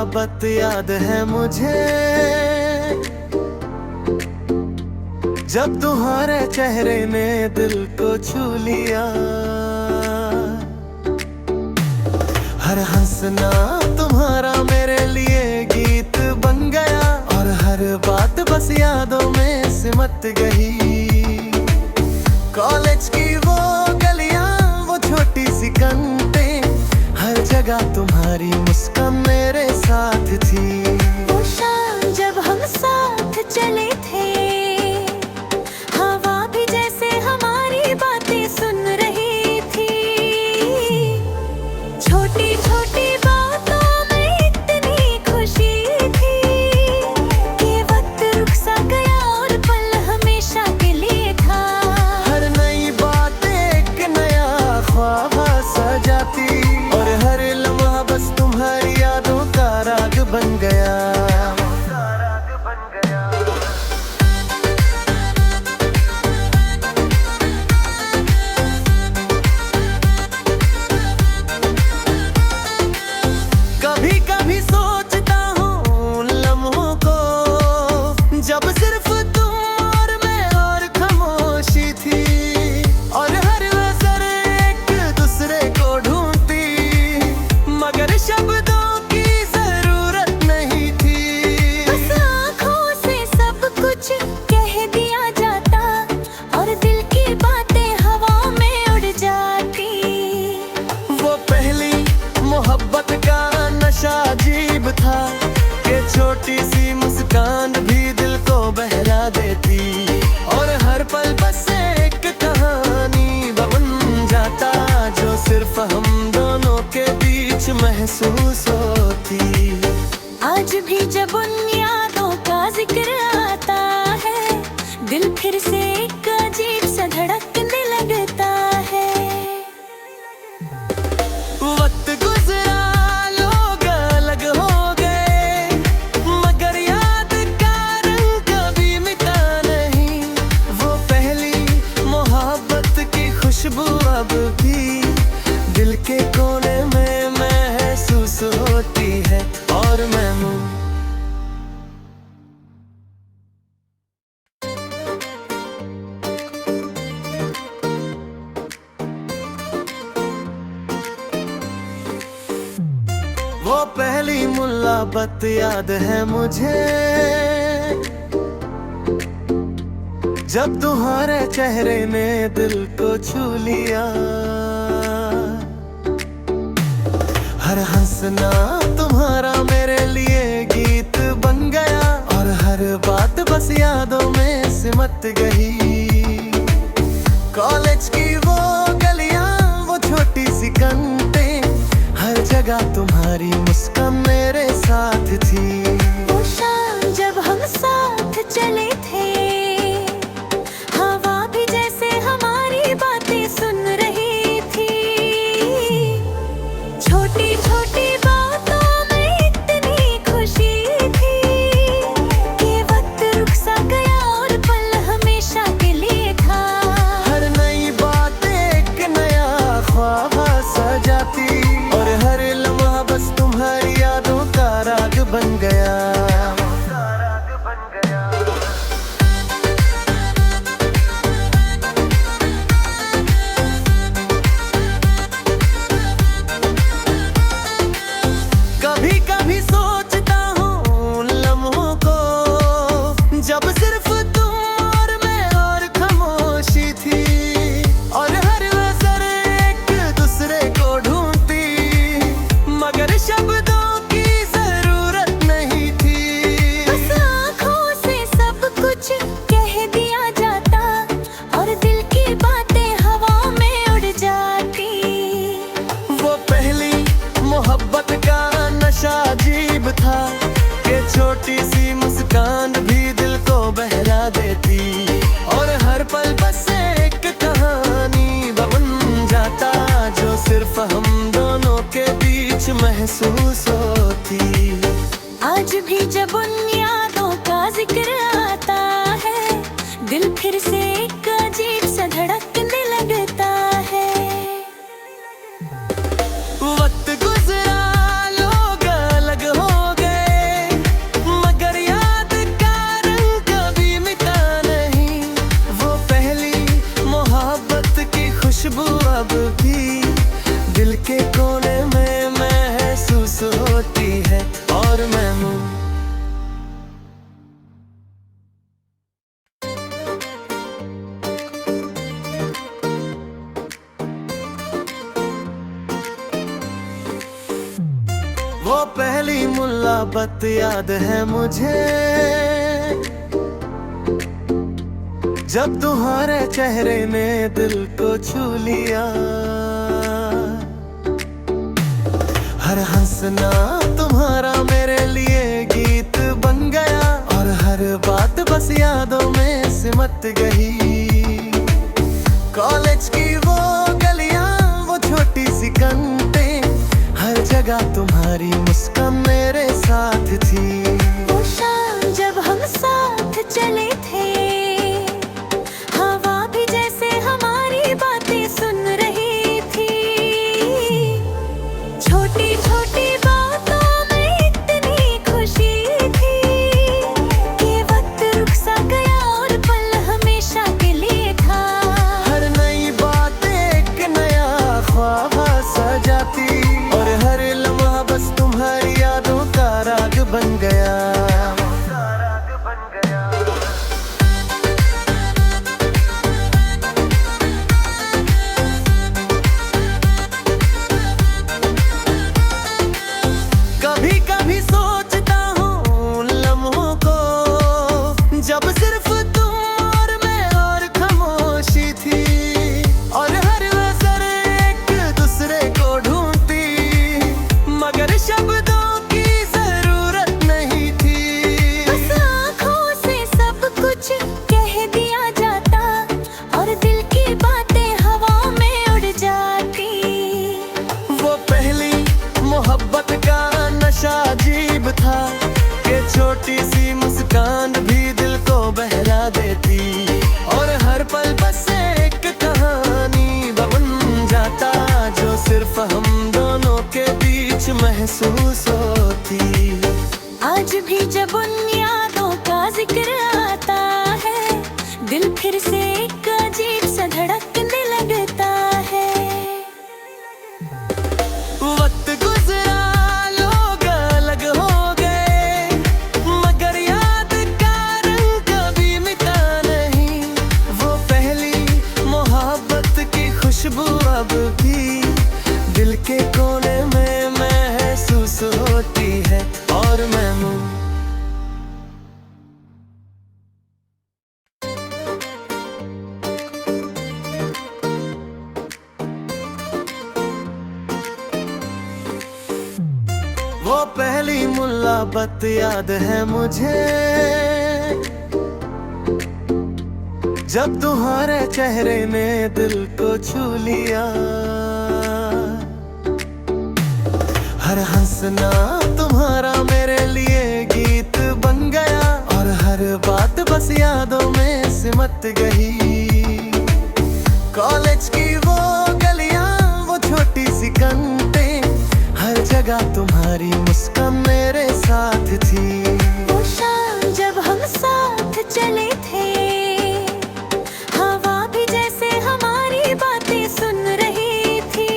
मोहब्बत याद है मुझे, जब तुम्हारे चेहरे ने दिल को छू लिया। हर हंसना तुम्हारा मेरे लिए गीत बन गया, और हर बात बस यादों में सिमट गई। कॉलेज की वो गलियां, वो छोटी सी कंटें, हर जगह तुम्हारी मुस्कान मेरे साथ थी। वो शाम जब हम साथ चले थे, हवा भी जैसे हमारी बातें सुन रही थी। छोटी छोटी बातों में इतनी खुशी थी कि वक्त रुक सा गया और पल हमेशा के लिए था। हर नई बात एक नया ख्वाब सजाती, और हर लम्हा बस तुम्हारी यादों का राग बन गया। कभी कभी सोचता हूँ उन लम्हों को, जब सिर्फ तुम और मैं और खामोशी थी, और हर नजर एक दूसरे को ढूंढती, मगर शब्दों की जरूरत नहीं थी। बस आँखों से सब कुछ कह दिया जाता, और दिल की बातें हवा में उड़ जाती। वो पहली मोहब्बत का नशा अजीब था, कि छोटी सी मुस्कान भी दिल को बहला देती, और हर पल बस एक कहानी बन जाता, जो सिर्फ हम दोनों के बीच महसूस होती। आज भी जब उन यादों का जिक्र आता है, दिल फिर से एक अजीब सा धड़कने लगता है। वक्त गुजरा, लोग अलग हो गए, मगर याद का रंग कभी मिटा नहीं। वो पहली मोहब्बत की खुशबू अब भी दिल के कोने में महसूस होती है, और मैं वो पहली मुलाकात याद है मुझे, जब तुम्हारे चेहरे ने दिल को छू लिया। हर हंसना तुम्हारा मेरे लिए गीत बन गया, और हर बात बस यादों में सिमट गई। कॉलेज की वो गलियां, वो छोटी सी कंटें, हर जगह तुम्हारी मुस्कान मेरे साथ थी। वो शाम जब हम साथ चले थे, हवा भी जैसे हमारी बातें सुन रही थी। छोटी छोटी बातों में इतनी खुशी थी कि वक्त रुक सा गया और पल हमेशा के लिए था। हर नई बात एक नया ख्वाब सजाती, और हर लम्हा बस तुम्हारी यादों का राग बन गया। कभी कभी सोचता हूँ उन लम्हों को, जब सिर्फ तुम और मैं और खामोशी थी, और हर नजर एक दूसरे को ढूंढती, मगर शब्दों की जरूरत नहीं थी। बस आँखों से सब कुछ कह दिया जाता, और दिल की बातें हवा में उड़ जाती। वो पहली मोहब्बत का नशा अजीब था, कि छोटी सी मुस्कान भी दिल को बहला देती, और हर पल बस एक कहानी बन जाता, जो सिर्फ हम दोनों के बीच महसूस होती। आज भी जब उन यादों का जिक्र आता है, दिल फिर से एक अजीब सा धड़कने लगता है। वक्त गुजरा, लोग अलग हो गए, पहली मुलाकात याद है मुझे, जब तुम्हारे चेहरे ने दिल को छू लिया। हर हंसना तुम्हारा मेरे लिए गीत बन गया, और हर बात बस यादों में सिमट गई। कॉलेज की वो गलियां, वो छोटी सी कंटें, हर जगह तुम्हारी मुस्कान मेरे साथ थी। वो शाम जब हम साथ चले थे, हवा भी जैसे हमारी बातें सुन रही थी। छोटी छोटी बातों में इतनी खुशी थी कि वक्त रुक सा गया और पल हमेशा के लिए था। हर नई बात एक नया ख्वाब सजाती, और हर लम्हा बस तुम्हारी यादों का राग बन गया। कभी कभी सोचता हूँ उन लम्हों को, जब सिर्फ तुम और मैं और खामोशी थी, और हर नजर एक दूसरे को ढूंढती, मगर शब्दों की जरूरत नहीं थी। बस आँखों से सब कुछ कह दिया जाता, और दिल की बातें हवा में उड़ जाती। वो पहली मोहब्बत का नशा अजीब था, कि छोटी सी मुस्कान भी दिल को बहला देती, और हर पल बस एक कहानी बन जाता, जो सिर्फ हम दोनों के बीच महसूस होती। आज भी जब उन यादों का जिक्र आता है, दिल फिर से एक अजीब सा धड़कने लगता है। वक्त गुजरा, लोग अलग हो गए, मगर याद का रंग कभी मिटा नहीं। वो पहली मोहब्बत की खुशबू अब भी दिल के कोने में महसूस होती है, और मैं वो पहली मुलाकात याद है मुझे, जब तुम्हारे चेहरे ने दिल को छू लिया। हर हंसना तुम्हारा मेरे लिए गीत बन गया, और हर बात बस यादों में सिमट गई। कॉलेज की वो गलियां, वो छोटी सी कंटें, हर जगह तुम्हारी मुस्कान मेरे साथ थी। वो शाम जब हम साथ चले थे, हवा भी जैसे हमारी बातें सुन रही थी।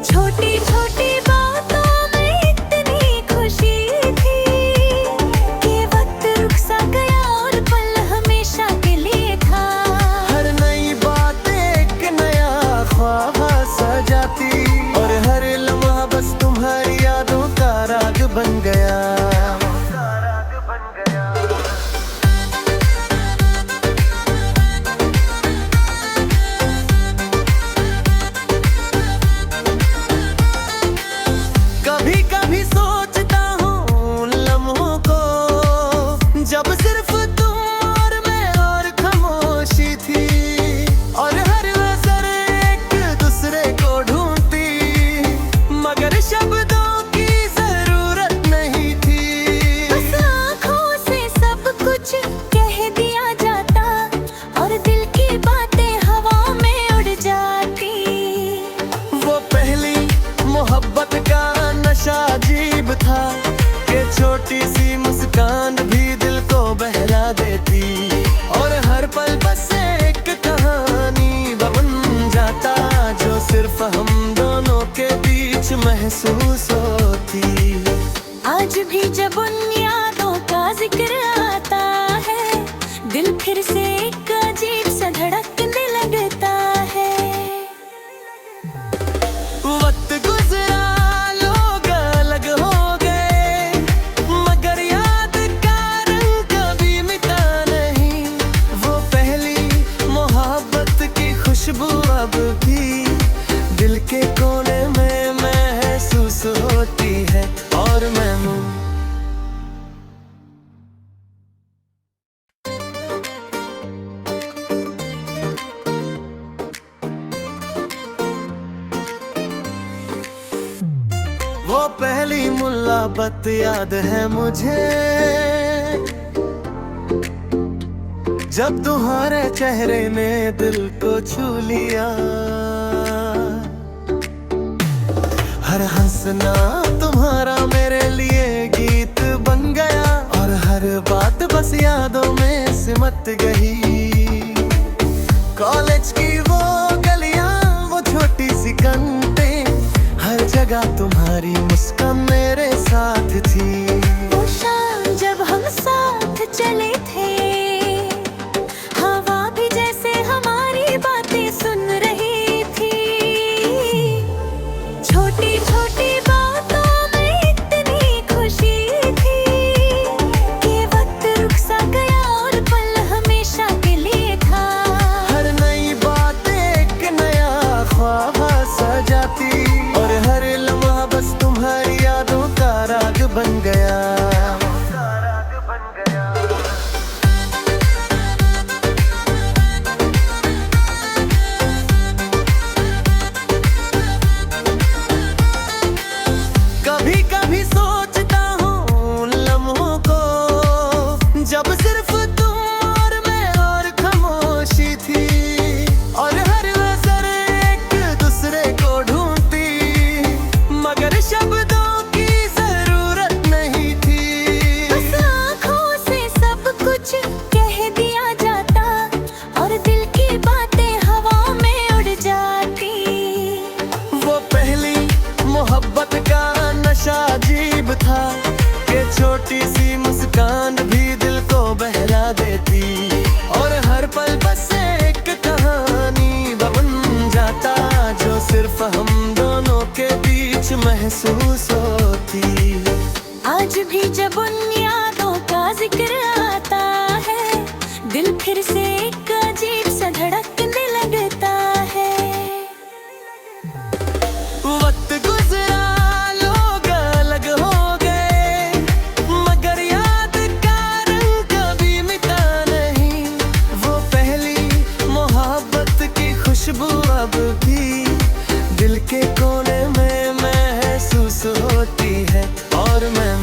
छोटी छोटी बातों में इतनी खुशी थी कि वक्त रुक सा गया और पल हमेशा के लिए था। हर नई बात एक नया ख्वाब सजाती, और हर लम्हा बस तुम्हारी यादों का राग बन गया। कभी कभी सोचता हूँ उन लम्हों को, जब सिर्फ तुम और मैं और खामोशी थी, और हर नजर एक दूसरे को ढूंढती, मगर शब्दों की जरूरत नहीं थी। बस आँखों से सब कुछ कह दिया जाता, और दिल की बातें हवा में उड़ जाती। वो पहली मोहब्बत का नशा अजीब था, कि छोटी सी मुस्कान भी दिल को बहला देती, और हर पल बस एक कहानी बन जाता, जो सिर्फ हम दोनों के बीच महसूस होती। आज भी जब उन यादों का जिक्र आता है, दिल फिर से एक अजीब सा धड़कने लगता है। वक्त गुजरा, लोग मुलाबत याद है मुझे, जब तुम्हारे चेहरे ने दिल को छू लिया। हर हंसना तुम्हारा मेरे लिए गीत बन गया, और हर बात बस यादों में सिमट गई। कॉलेज की वो गलियां, वो छोटी सी कंटें, हर जगह तुम्हारी मुस्कान मेरे साथ थी। वो शाम जब हम साथ चले थे, हवा भी जैसे हमारी बातें सुन रही थी। छोटी छोटी बातों में इतनी खुशी थी कि वक्त रुक सा गया और पल हमेशा के लिए था। हर नई बात एक नया ख्वाब सजाती, और हर लम्हा बस तुम्हारी यादों का राग बन गया। कभी कभी सोचता हूँ उन लम्हों को, जब सिर्फ तुम और मैं और खामोशी थी, और हर नजर एक दूसरे को ढूंढती, मगर शब्दों की जरूरत नहीं थी। बस आँखों से सब कुछ कह दिया जाता, और दिल की बातें हवा में उड़ जाती। वो पहली मोहब्बत का नशा अजीब था, कि छोटी सी मुस्कान भी दिल को बहला देती, और हर पल बस एक कहानी बन जाता, जो सिर्फ हम दोनों के बीच महसूस होती। आज भी जब उन यादों का जिक्र आता है, दिल फिर से एक अजीब सा धड़कने लगता है। वक्त गुजरा, लोग अलग हो गए, मगर याद का रंग कभी मिटा नहीं। वो पहली मोहब्बत की खुशबू अब भी दिल के कोने में महसूस होती है, और मैं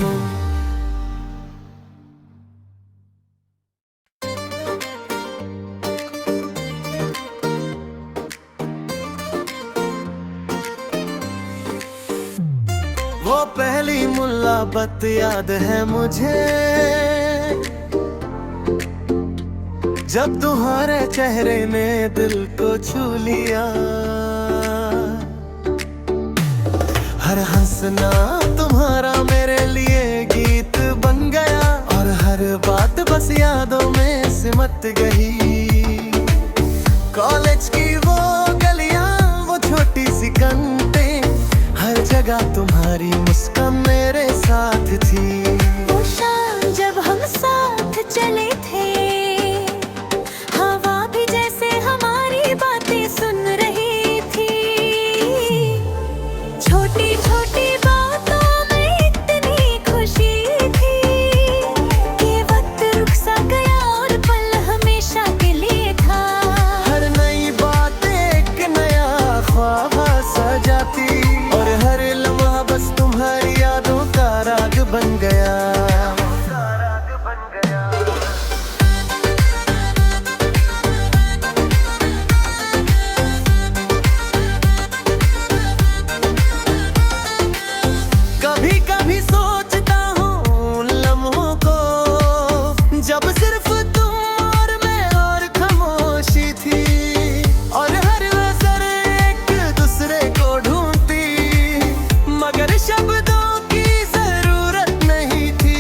वो पहली मुलाकात याद है मुझे, जब तुम्हारे चेहरे ने दिल को छू लिया। हर हंसना तुम्हारा मेरे लिए गीत बन गया, और हर बात बस यादों में सिमट गई। कॉलेज की वो गलियां, वो छोटी सी कंटें, हर जगह तुम्हारी मुस्कान मेरे साथ थी। वो शाम जब हम साथ चले थे, हवा भी जैसे हमारी बातें सुन रही थी। छोटी छोटी बातों में इतनी खुशी थी कि वक्त रुक सा गया और पल हमेशा के लिए था। हर नई बात एक नया ख्वाब सजाती, और हर लम्हा बस तुम्हारी यादों का राग बन गया। कभी कभी सोचता हूँ उन लम्हों को, जब सिर्फ तुम और मैं और खामोशी थी, और हर नजर एक दूसरे को ढूंढती, मगर शब्दों की जरूरत नहीं थी।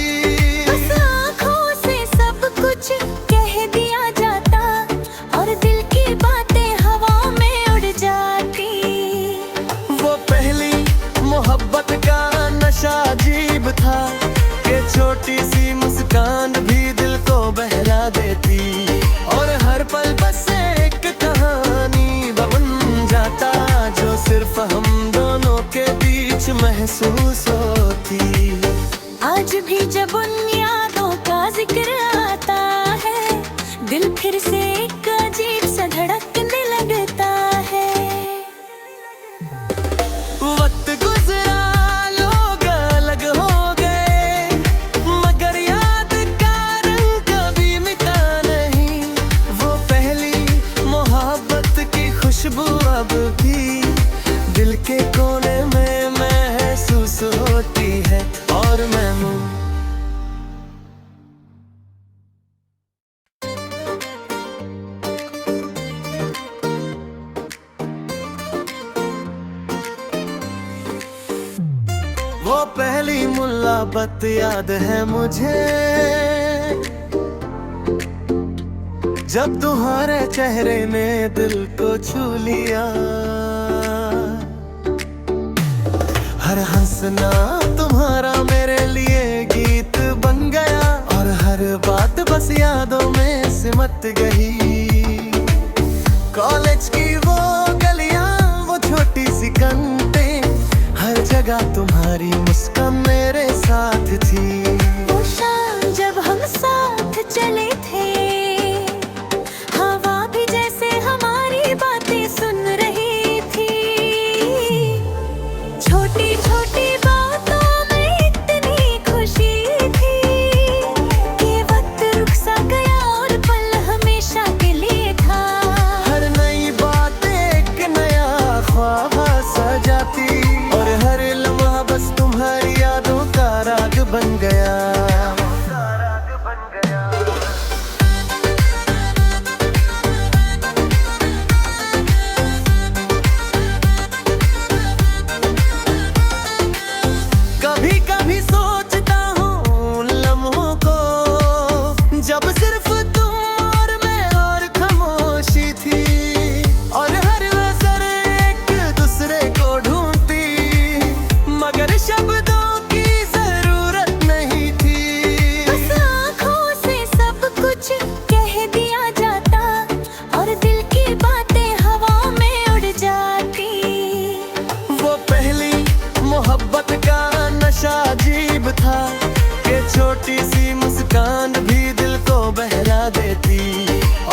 बस आँखों से सब कुछ कह दिया जाता, और दिल की बातें हवा में उड़ जाती। वो पहली मोहब्बत का नशा अजीब था, कि छोटी सी मुस्कान भी दिल को बहला देती, और हर पल बस एक कहानी बन जाता, जो सिर्फ हम दोनों के बीच महसूस होती। आज भी जब उन यादों का जिक्र आता है, दिल फिर से एक अजीब सा धड़कने लगता है। वक्त गुजरा, लोग अलग हो पहली मुलाकात याद है मुझे, जब तुम्हारे चेहरे ने दिल को छू लिया। हर हंसना तुम्हारा मेरे लिए गीत बन गया, और हर बात बस यादों में सिमट गई। कॉलेज की वो गलियां, वो छोटी सी कंटें, हर जगह तुम्हारी मुस्कान मेरे साथ थी। वो शाम जब हम साथ चले थे, हवा भी जैसे हमारी बातें सुन रही थी। छोटी छोटी बातों में इतनी खुशी थी कि वक्त रुक सा गया और पल हमेशा के लिए था। हर नई बात एक नया ख्वाब सजाती, और हर लम्हा बस तुम्हारी यादों का राग बन गया। कभी कभी सोचता हूँ उन लम्हों को, जब सिर्फ तुम और मैं और खामोशी थी, और हर नजर एक दूसरे को ढूंढती, मगर शब्दों की जरूरत नहीं थी। बस आँखों से सब कुछ कह दिया जाता, और दिल की बातें हवा में उड़ जाती। वो पहली मोहब्बत का नशा अजीब था, कि छोटी सी मुस्कान भी दिल को बहला देती,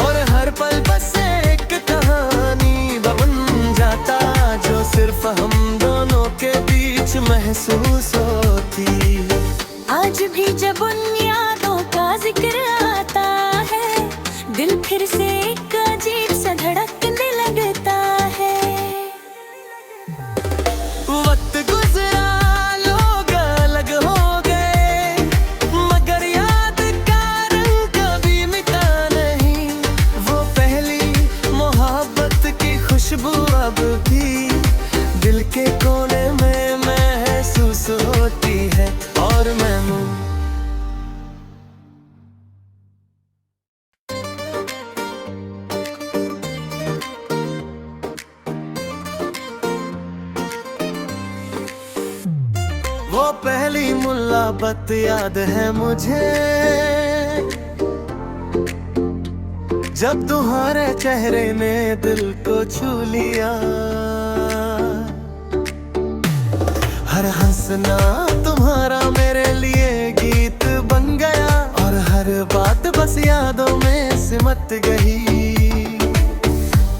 और हर पल बस एक कहानी बन जाता, जो सिर्फ हम दोनों के बीच महसूस होती। आज भी जब उन यादों का जिक्र आता है, दिल फिर से एक अजीब सा धड़कने लगता है। वक्त गुजरा, लोग अलग हो गए, मगर याद का रंग कभी मिटा नहीं। वो पहली मोहब्बत की खुशबू अब भी दिल के कोने में महसूस होती है, और मैं वो पहली मुलाकात याद है मुझे, जब तुम्हारे चेहरे ने दिल को छू लिया। हर हंसना तुम्हारा मेरे लिए गीत बन गया, और हर बात बस यादों में सिमट गई।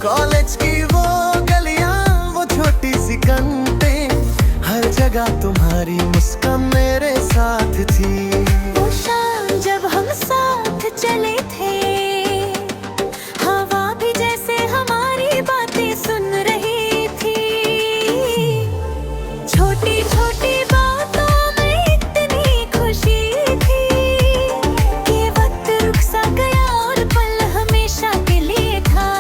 कॉलेज की वो गलियां, वो छोटी सी कंटें, हर जगह तुम्हारी मुस्कान मेरे साथ थी। वो शाम जब हम साथ चले थे, हवा भी जैसे हमारी बातें सुन रही थी। छोटी छोटी बातों में इतनी खुशी थी कि वक्त रुक सा गया और पल हमेशा के लिए था।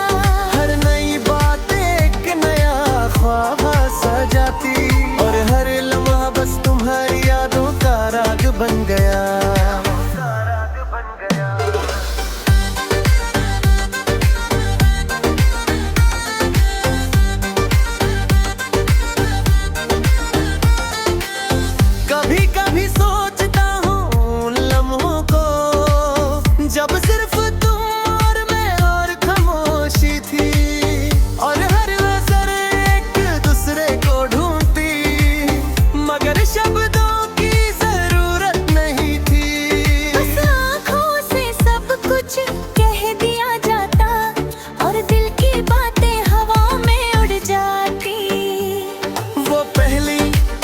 हर नई बात एक नया ख्वाब सजाती, और हर लम्हा बस तुम्हारी यादों का राग बन गया। कभी कभी सोचता हूँ उन लम्हों को, जब सिर्फ तुम और मैं और खामोशी थी, और हर नजर एक दूसरे को ढूंढती, मगर शब्दों की जरूरत नहीं थी। बस आँखों से सब कुछ कह दिया जाता, और दिल की बातें हवा में उड़ जाती। वो पहली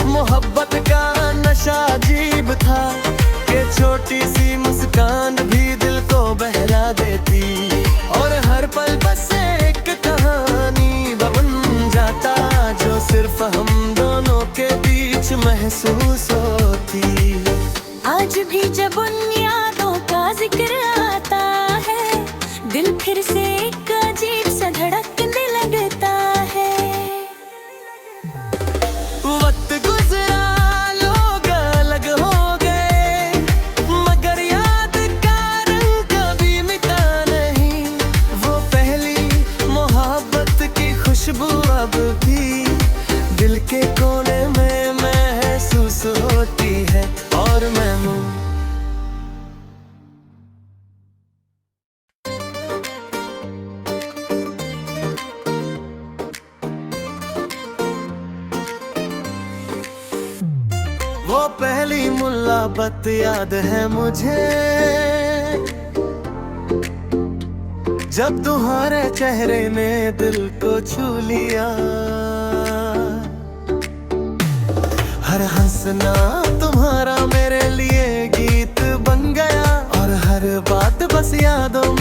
मोहब्बत का नशा अजीब था, कि छोटी सी मुस्कान भी दिल को बहला देती, और हर पल बस एक कहानी बन जाता, जो सिर्फ हम दोनों के बीच महसूस होती। आज भी जब उन यादों का जिक्र आता है, दिल फिर से एक अजीब सा धड़कने लगता है। वक्त गुजरा, लोग वो पहली मुलाकात याद है मुझे, जब तुम्हारे चेहरे ने दिल को छू लिया। हर हंसना तुम्हारा मेरे लिए गीत बन गया, और हर बात बस यादों में